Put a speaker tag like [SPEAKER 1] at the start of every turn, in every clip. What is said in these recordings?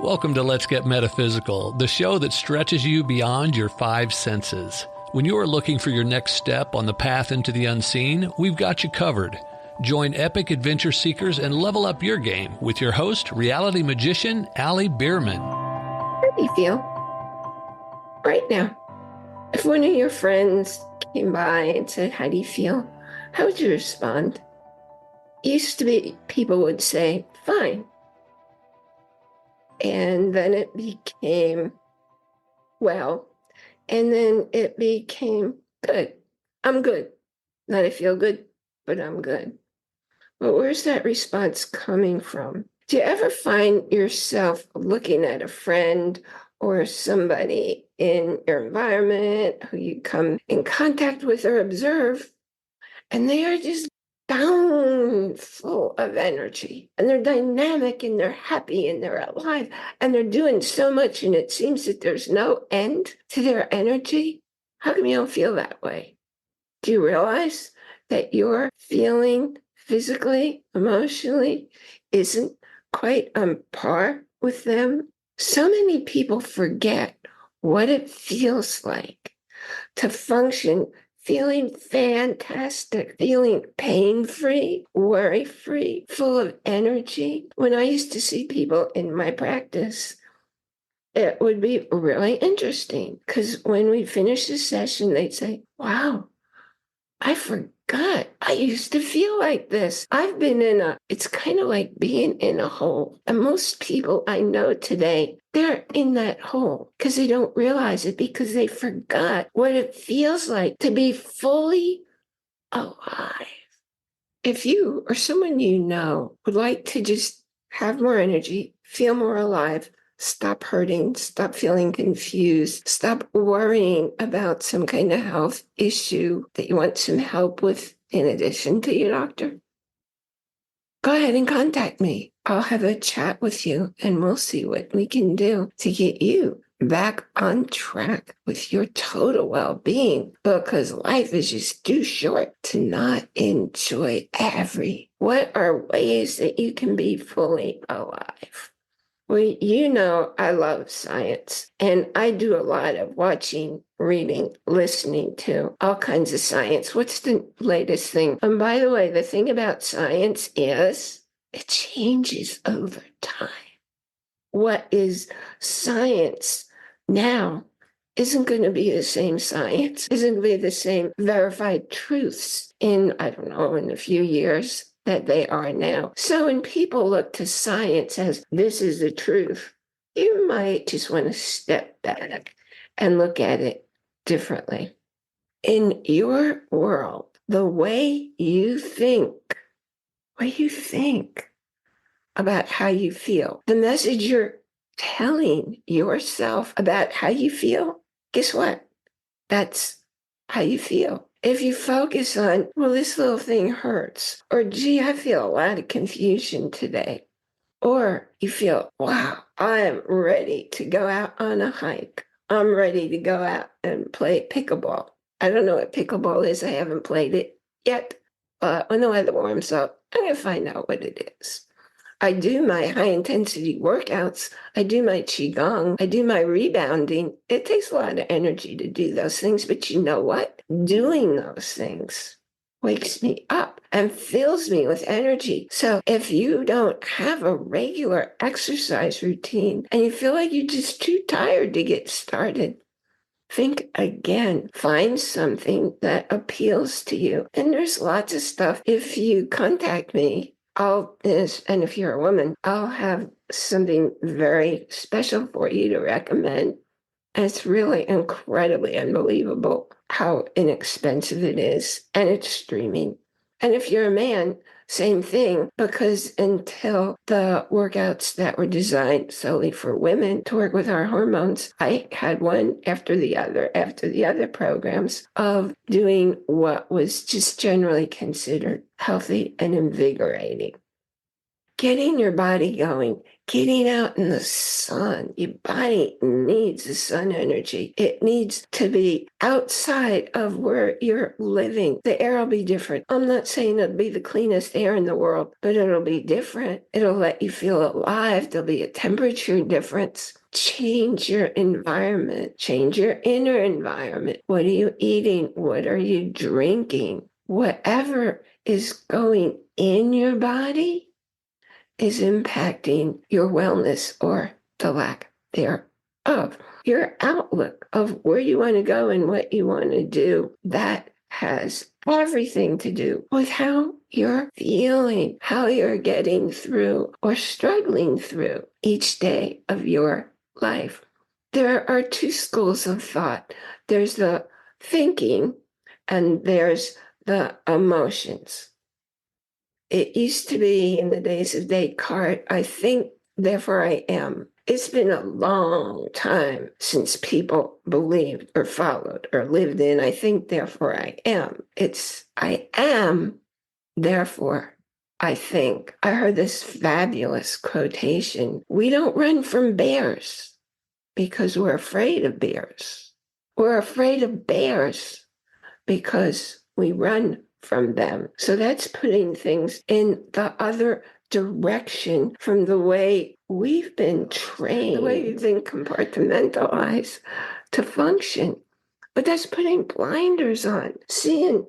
[SPEAKER 1] Welcome to Let's Get Metaphysical, the show that stretches you beyond your five senses. When you are looking for your next step on the path into the unseen, we've got you covered. Join epic adventure seekers and level up your game with your host, reality magician Allie Bierman.
[SPEAKER 2] How do you feel right now? If one of your friends came by and said, "How do you feel?" How would you respond? It used to be people would say, "Fine." And then it became, "Well," and then it became, "Good. I'm good. Not I feel good, but I'm good." But where's that response coming from? Do you ever find yourself looking at a friend or somebody in your environment who you come in contact with or observe, and they are just down full of energy, and they're dynamic and they're happy and they're alive and they're doing so much, and it seems that there's no end to their energy? How come you don't feel that way? Do you realize that your feeling physically, emotionally, isn't quite on par with them? So many people forget what it feels like to function feeling fantastic, feeling pain-free, worry-free, full of energy. When I used to see people in my practice, it would be really interesting because when we finish the session, they'd say, "Wow, I forgot. I used to feel like this. I've been it's kind of like being in a hole." And most people I know today, they're in that hole because they don't realize it, because they forgot what it feels like to be fully alive. If you or someone you know would like to just have more energy, feel more alive, stop hurting, stop feeling confused, stop worrying about some kind of health issue that you want some help with in addition to your doctor, go ahead and contact me. I'll have a chat with you and we'll see what we can do to get you back on track with your total well-being, because life is just too short to not enjoy what are ways that you can be fully alive. Well, you know, I love science, and I do a lot of watching, reading, listening to all kinds of science. What's the latest thing? And by the way, the thing about science is it changes over time. What is science now isn't going to be the same science, isn't going to be the same verified truths in, I don't know, in a few years that they are now. So when people look to science as this is the truth, you might just want to step back and look at it differently. In your world, the way you think about how you feel, the message you're telling yourself about how you feel, guess what? That's how you feel. If you focus on, well, this little thing hurts, or gee, I feel a lot of confusion today, or you feel, wow, I am ready to go out on a hike. I'm ready to go out and play pickleball. I don't know what pickleball is. I haven't played it yet. But when the weather warms up, I'm going to find out what it is. I do my high-intensity workouts. I do my Qigong. I do my rebounding. It takes a lot of energy to do those things, but you know what? Doing those things wakes me up and fills me with energy. So if you don't have a regular exercise routine and you feel like you're just too tired to get started, think again. Find something that appeals to you. And there's lots of stuff. If you contact me, and if you're a woman, I'll have something very special for you to recommend. And it's really incredibly unbelievable how inexpensive it is. And it's streaming. And if you're a man, same thing, because until the workouts that were designed solely for women to work with our hormones, I had one after the other programs of doing what was just generally considered healthy and invigorating. getting your body going, getting out in the sun. Your body needs the sun energy. It needs to be outside of where you're living. The air will be different. I'm not saying it'll be the cleanest air in the world, but it'll be different. It'll let you feel alive. There'll be a temperature difference. Change your environment. Change your inner environment. What are you eating? What are you drinking? Whatever is going in your body is impacting your wellness or the lack thereof. Your outlook of where you want to go and what you want to do, that has everything to do with how you're feeling, how you're getting through or struggling through each day of your life. There are two schools of thought. There's the thinking and there's the emotions. It used to be in the days of Descartes, I think, therefore I am. It's been a long time since people believed or followed or lived in, I think, therefore I am. It's, I am, therefore I think. I heard this fabulous quotation. We don't run from bears because we're afraid of bears. We're afraid of bears because we run from them. So that's putting things in the other direction from the way we've been trained, the way we've been compartmentalized to function. But that's putting blinders on, seeing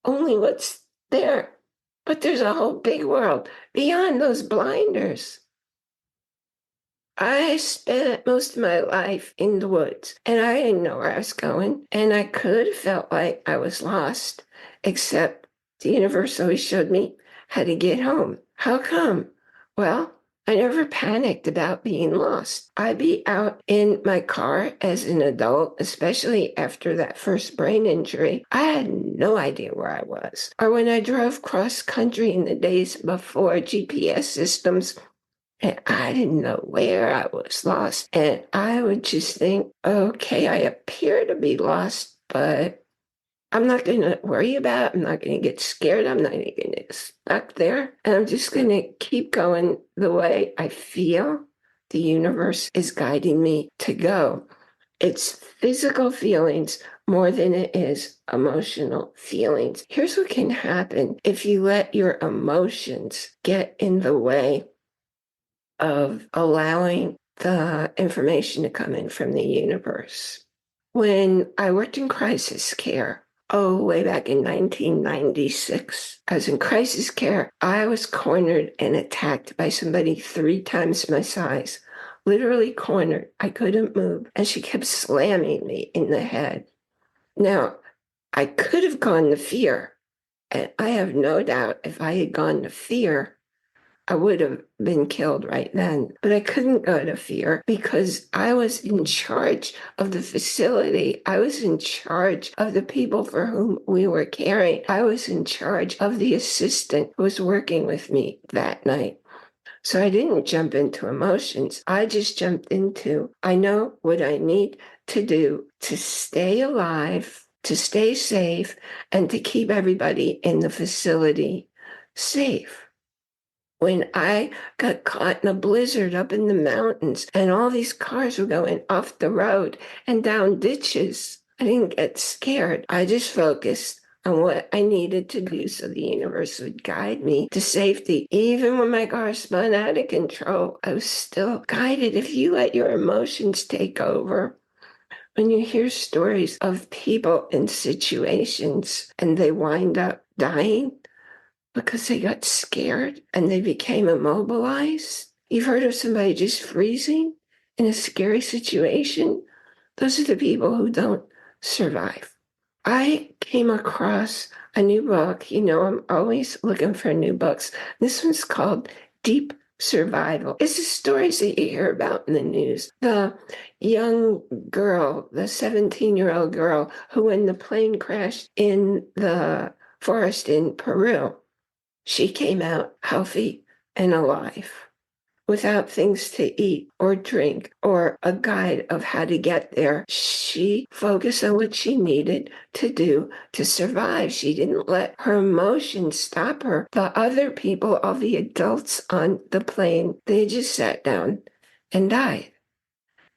[SPEAKER 2] only what's there. But there's a whole big world beyond those blinders. I spent most of my life in the woods, and I didn't know where I was going, and I could have felt like I was lost, except the universe always showed me how to get home. How come? Well, I never panicked about being lost. I'd be out in my car as an adult, especially after that first brain injury. I had no idea where I was. Or when I drove cross country in the days before GPS systems, and I didn't know where I was lost. And I would just think, okay, I appear to be lost, but I'm not going to worry about it. I'm not going to get scared. I'm not going to get stuck there. And I'm just going to keep going the way I feel the universe is guiding me to go. It's physical feelings more than it is emotional feelings. Here's what can happen if you let your emotions get in the way of allowing the information to come in from the universe. When I worked in crisis care, way back in 1996, I was in crisis care. I was cornered and attacked by somebody 3 times my size, literally cornered. I couldn't move, and she kept slamming me in the head. Now, I could have gone to fear, and I have no doubt if I had gone to fear, I would have been killed right then. But I couldn't go to fear because I was in charge of the facility. I was in charge of the people for whom we were caring. I was in charge of the assistant who was working with me that night. So I didn't jump into emotions. I just jumped into, I know what I need to do to stay alive, to stay safe, and to keep everybody in the facility safe. When I got caught in a blizzard up in the mountains and all these cars were going off the road and down ditches, I didn't get scared. I just focused on what I needed to do so the universe would guide me to safety. Even when my car spun out of control, I was still guided. If you let your emotions take over, when you hear stories of people in situations and they wind up dying, because they got scared and they became immobilized. You've heard of somebody just freezing in a scary situation. Those are the people who don't survive. I came across a new book. You know, I'm always looking for new books. This one's called Deep Survival. It's the stories that you hear about in the news. The young girl, the 17-year-old girl who, when the plane crashed in the forest in Peru, she came out healthy and alive. without things to eat or drink or a guide of how to get there. She focused on what she needed to do to survive. She didn't let her emotions stop her. The other people, all the adults on the plane, they just sat down and died.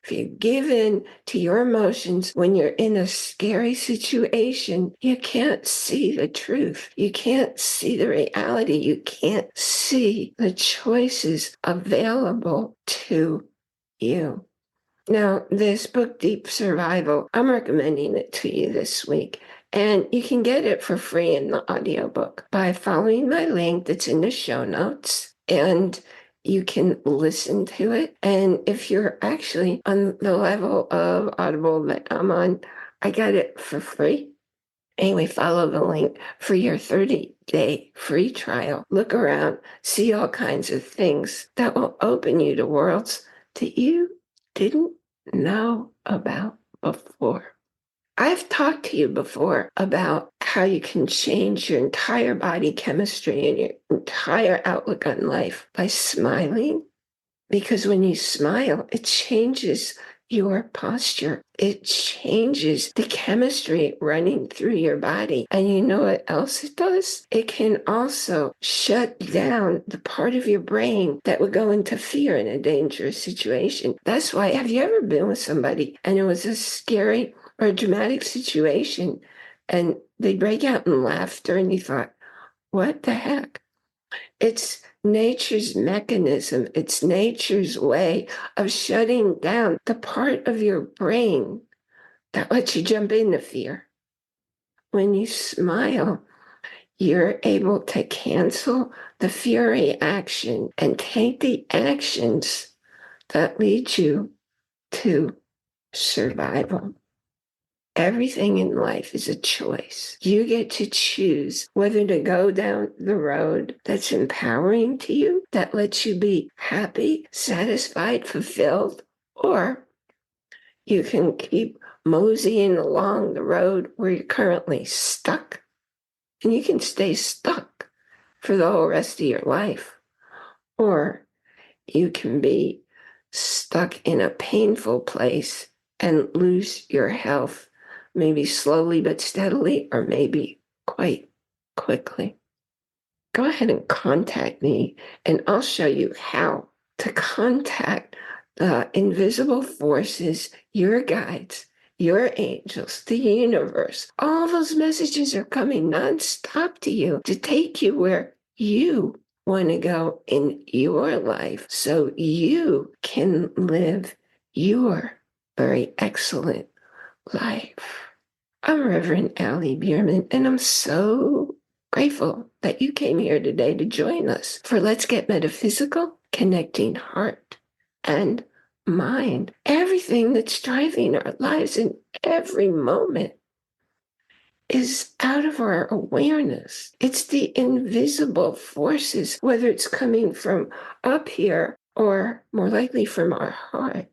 [SPEAKER 2] If you give in to your emotions when you're in a scary situation, you can't see the truth. You can't see the reality. You can't see the choices available to you. Now, this book, Deep Survival, I'm recommending it to you this week. And you can get it for free in the audiobook by following my link that's in the show notes. And you can listen to it. And if you're actually on the level of Audible that I'm on, I got it for free. Anyway, follow the link for your 30-day free trial. Look around, see all kinds of things that will open you to worlds that you didn't know about before. I've talked to you before about how you can change your entire body chemistry and your entire outlook on life by smiling. Because when you smile, it changes your posture. It changes the chemistry running through your body. And you know what else it does? It can also shut down the part of your brain that would go into fear in a dangerous situation. That's why, have you ever been with somebody and it was a scary or a dramatic situation and they break out in laughter and you thought, what the heck? It's nature's mechanism. It's nature's way of shutting down the part of your brain that lets you jump into fear. When you smile, you're able to cancel the fear reaction and take the actions that lead you to survival. Everything in life is a choice. You get to choose whether to go down the road that's empowering to you, that lets you be happy, satisfied, fulfilled, or you can keep moseying along the road where you're currently stuck, and you can stay stuck for the whole rest of your life. Or you can be stuck in a painful place and lose your health, maybe slowly but steadily, or maybe quite quickly. Go ahead and contact me, and I'll show you how to contact the invisible forces, your guides, your angels, the universe. All those messages are coming nonstop to you to take you where you want to go in your life so you can live your very excellent life. I'm Reverend Allie Bierman, and I'm so grateful that you came here today to join us for Let's Get Metaphysical, connecting heart and mind. Everything that's driving our lives in every moment is out of our awareness. It's the invisible forces, whether it's coming from up here or more likely from our heart.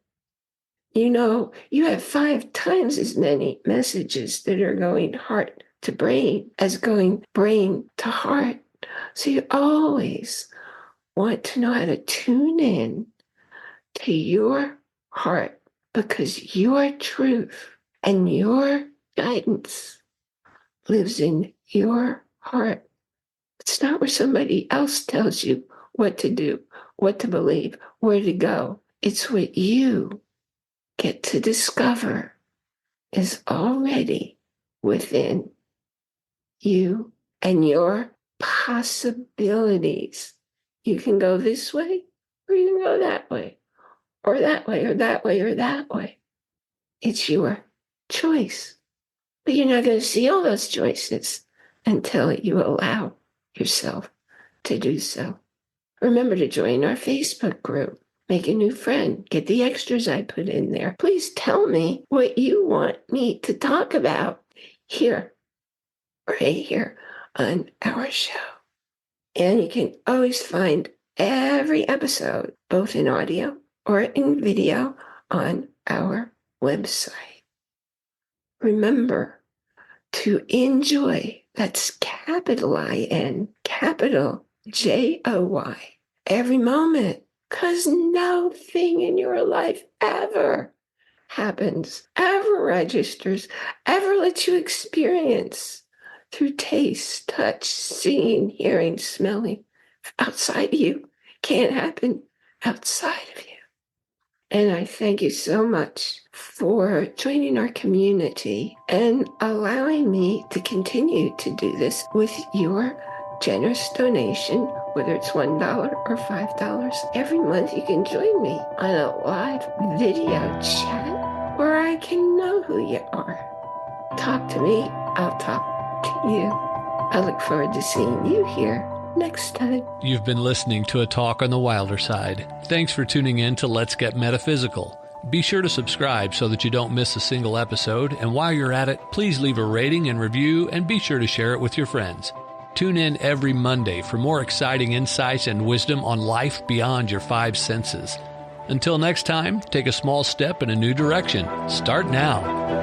[SPEAKER 2] You know, you have 5 times as many messages that are going heart to brain as going brain to heart. So you always want to know how to tune in to your heart, because your truth and your guidance lives in your heart. It's not where somebody else tells you what to do, what to believe, where to go. It's what you get to discover is already within you and your possibilities. You can go this way, or you can go that way, or that way, or that way, or that way. It's your choice. But you're not going to see all those choices until you allow yourself to do so. Remember to join our Facebook group. Make a new friend. Get the extras I put in there. Please tell me what you want me to talk about here, right here on our show. And you can always find every episode, both in audio or in video, on our website. Remember to enjoy, that's capital I-N, capital J-O-Y, every moment. because nothing in your life ever happens, ever registers, ever lets you experience through taste, touch, seeing, hearing, smelling. Outside of you can't happen outside of you. And I thank you so much for joining our community and allowing me to continue to do this with your generous donation, whether it's $1 or $5. Every month you can join me on a live video chat where I can know who you are. Talk to me, I'll talk to you. I look forward to seeing you here next time.
[SPEAKER 1] You've been listening to A Talk on the Wilder Side. Thanks for tuning in to Let's Get Metaphysical. Be sure to subscribe so that you don't miss a single episode, and while you're at it, please leave a rating and review, and be sure to share it with your friends. Tune in every Monday for more exciting insights and wisdom on life beyond your five senses. Until next time, take a small step in a new direction. Start now.